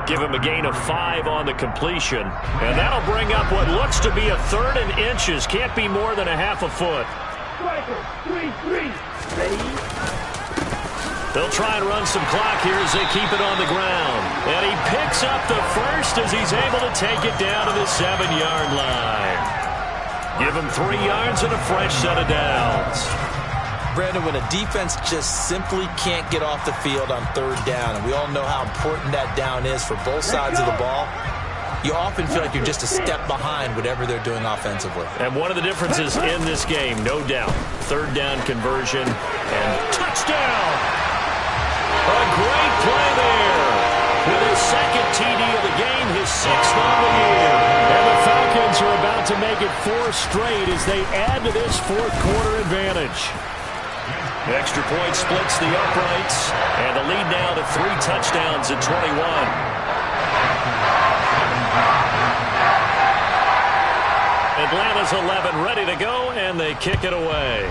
Give him a gain of 5 on the completion. And that'll bring up what looks to be a 3rd and inches. Can't be more than a half a foot. 3-3. Ready? They'll try and run some clock here as they keep it on the ground. And he picks up the first as he's able to take it down to the 7-yard line. Give him 3 yards and a fresh set of downs. Brandon, when a defense just simply can't get off the field on 3rd down, and we all know how important that down is for both sides of the ball, you often feel like you're just a step behind whatever they're doing offensively. And one of the differences in this game, no doubt, 3rd down conversion and touchdown. A great play there. With his 2nd TD of the game, his 6th on the year. And the Falcons are about to make it 4 straight as they add to this 4th quarter advantage. Extra point splits the uprights, and the lead now to 3 touchdowns at 21. Atlanta's 11 ready to go, and they kick it away.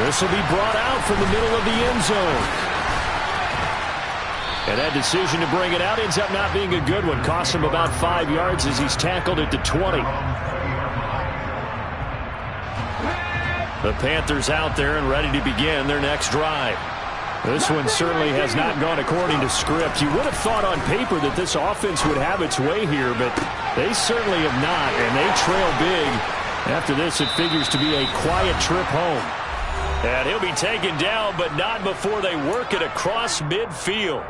This will be brought out from the middle of the end zone. And that decision to bring it out ends up not being a good one. Costs him about 5 yards as he's tackled at the 20. The Panthers out there and ready to begin their next drive. This one certainly has not gone according to script. You would have thought on paper that this offense would have its way here, but they certainly have not, and they trail big. After this, it figures to be a quiet trip home. And he'll be taken down, but not before they work it across midfield.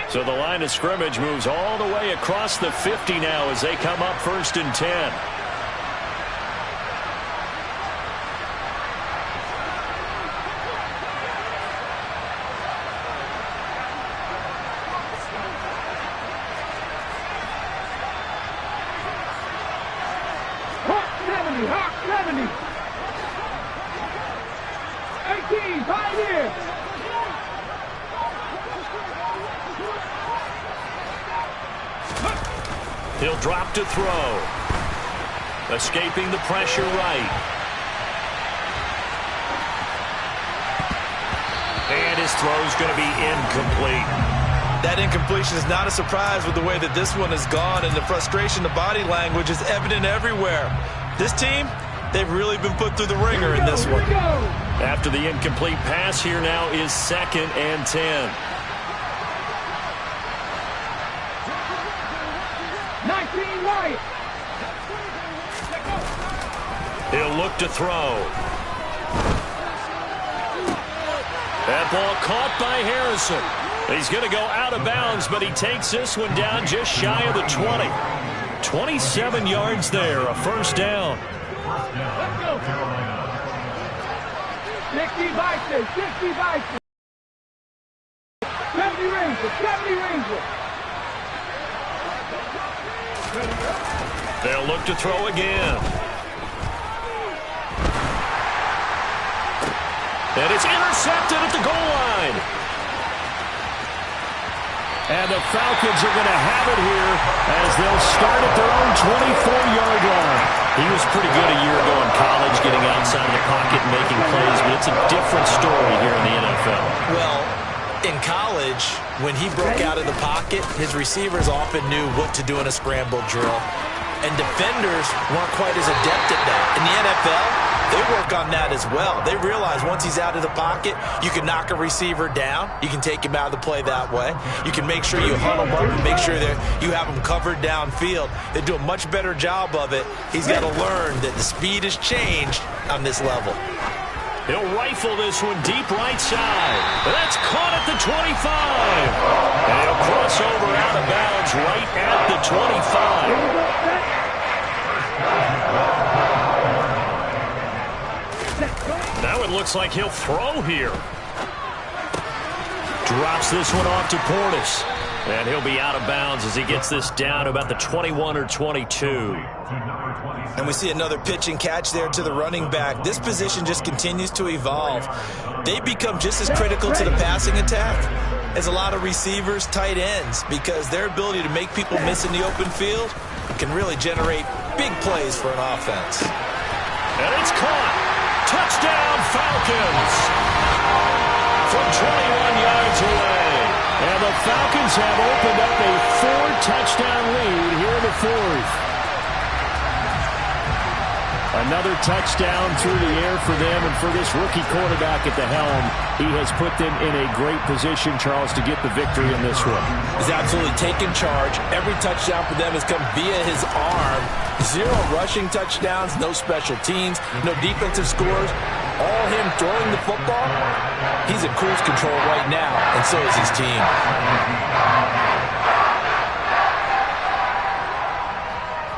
So the line of scrimmage moves all the way across the 50 now as they come up 1st and 10. Hawk 70. 18, Pioneer. He'll drop to throw. Escaping the pressure right. And his throw's going to be incomplete. That incompletion is not a surprise with the way that this one has gone, and the frustration, the body language is evident everywhere. This team, they've really been put through the ringer in this one. After the incomplete pass, here now is 2nd and 10. 19 right. He'll look to throw. That ball caught by Harrison. He's going to go out of bounds, but he takes this one down just shy of the 20. 27 yards there, a 1st down. 60 Bison, 60 Bison. 70 Ranger, 70 Ranger. They'll look to throw again. And it's intercepted at the goal line. And the Falcons are going to have it here as they'll start at their own 24-yard line. He was pretty good a year ago in college, getting outside of the pocket and making plays, but it's a different story here in the NFL. Well, in college, when he broke out of the pocket, his receivers often knew what to do in a scramble drill. And defenders weren't quite as adept at that. In the NFL, they work on that as well. They realize once he's out of the pocket, you can knock a receiver down. You can take him out of the play that way. You can make sure you huddle him up and make sure that you have him covered downfield. They do a much better job of it. He's got to learn that the speed has changed on this level. He'll rifle this one deep right side. That's caught at the 25. And he'll cross over out of bounds right at the 25. Now it looks like he'll throw here. Drops this one off to Portis. And he'll be out of bounds as he gets this down to about the 21 or 22. And we see another pitch and catch there to the running back. This position just continues to evolve. They become just as critical to the passing attack as a lot of receivers, tight ends, because their ability to make people miss in the open field can really generate big plays for an offense. And it's caught. Touchdown, Falcons. From 21 yards away. And the Falcons have opened up a 4-touchdown lead here in the fourth. Another touchdown through the air for them, and for this rookie quarterback at the helm, he has put them in a great position, Charles, to get the victory in this one. He's absolutely taken charge. Every touchdown for them has come via his arm. 0 rushing touchdowns, no special teams, no defensive scores. All him throwing the football. He's in cruise control right now, and so is his team.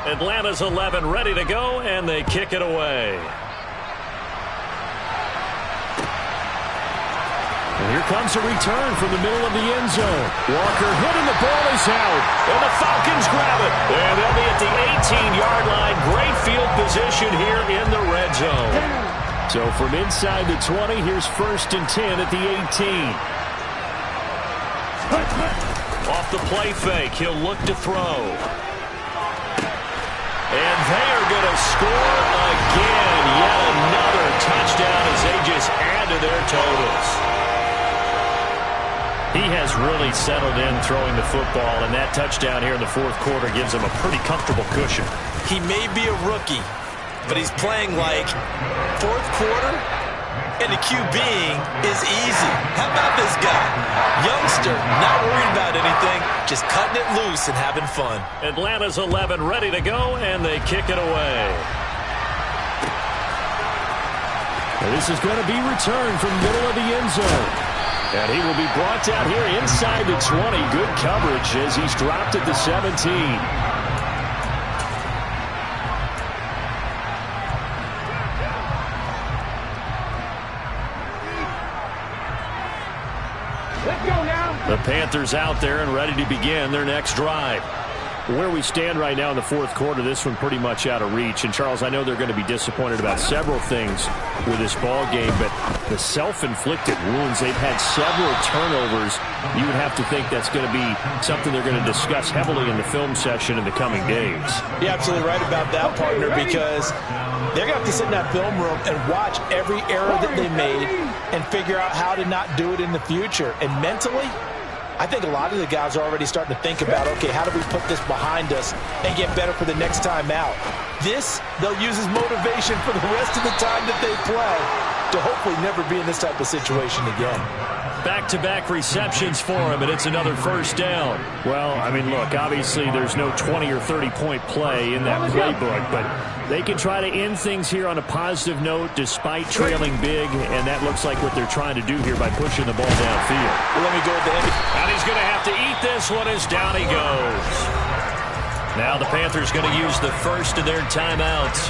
Atlanta's 11 ready to go, and they kick it away. And here comes a return from the middle of the end zone. Walker hit and the ball is out. And the Falcons grab it. And they'll be at the 18-yard line. Great field position here in the red zone. So from inside the 20, here's 1st and 10 at the 18. Off the play fake, he'll look to throw. And they are going to score again. Yet another touchdown as they just add to their totals. He has really settled in throwing the football, and that touchdown here in the fourth quarter gives him a pretty comfortable cushion. He may be a rookie, but he's playing like fourth quarter, and the QBing is easy. How about this guy? Youngster, not worried about anything, just cutting it loose and having fun. Atlanta's 11 ready to go, and they kick it away. And this is going to be returned from the middle of the end zone. And he will be brought down here inside the 20. Good coverage as he's dropped at the 17. The Panthers out there and ready to begin their next drive. Where we stand right now in the fourth quarter, this one pretty much out of reach. And, Charles, I know they're going to be disappointed about several things with this ball game, but the self-inflicted wounds, they've had several turnovers. You would have to think that's going to be something they're going to discuss heavily in the film session in the coming days. You're absolutely right about that, partner, because they're going to have to sit in that film room and watch every error that they made and figure out how to not do it in the future. And mentally, I think a lot of the guys are already starting to think about, okay, how do we put this behind us and get better for the next time out? This, they'll use as motivation for the rest of the time that they play to hopefully never be in this type of situation again. Back-to-back receptions for him, and it's another first down. Well, I mean, look, obviously there's no 20 or 30-point play in that playbook, but they can try to end things here on a positive note despite trailing big, and that looks like what they're trying to do here by pushing the ball downfield. Well, let me go with the heavy. And he's going to have to eat this one as down he goes. Now the Panthers going to use the first of their timeouts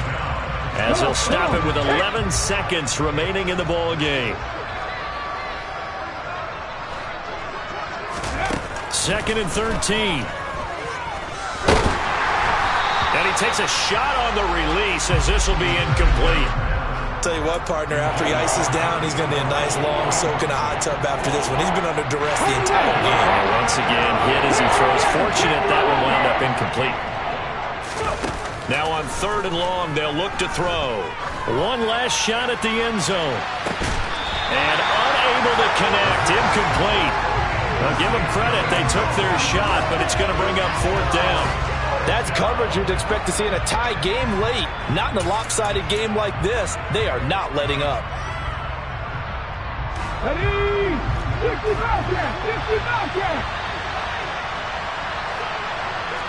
as they'll stop it with 11 seconds remaining in the ball game. 2nd and 13. And he takes a shot on the release as this will be incomplete. Tell you what, partner, after he ices down, he's going to need a nice long soak in a hot tub after this one. He's been under duress the entire game. Once again, hit as he throws. Fortunate that one wound up incomplete. Now on 3rd and long, they'll look to throw. One last shot at the end zone. And unable to connect. Incomplete. Well, give them credit. They took their shot, but it's going to bring up 4th down. That's coverage you'd expect to see in a tie game late. Not in a lopsided game like this. They are not letting up. Ready? 50 Bobcats! 50 Bobcats!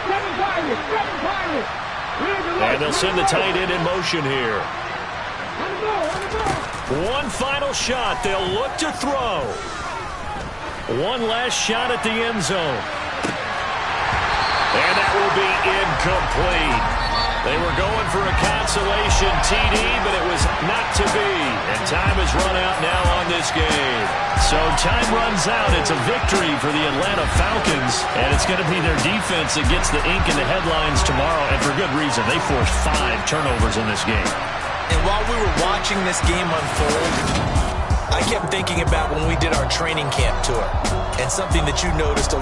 7 Pirates! 7 Pirates! And they'll send the tight end in motion here. One final shot. They'll look to throw. One last shot at the end zone. And that will be incomplete. They were going for a consolation TD, but it was not to be. And time has run out now on this game. So time runs out. It's a victory for the Atlanta Falcons, and it's going to be their defense that gets the ink in the headlines tomorrow, and for good reason. They forced 5 turnovers in this game. And while we were watching this game unfold, I kept thinking about when we did our training camp tour, and something that you noticed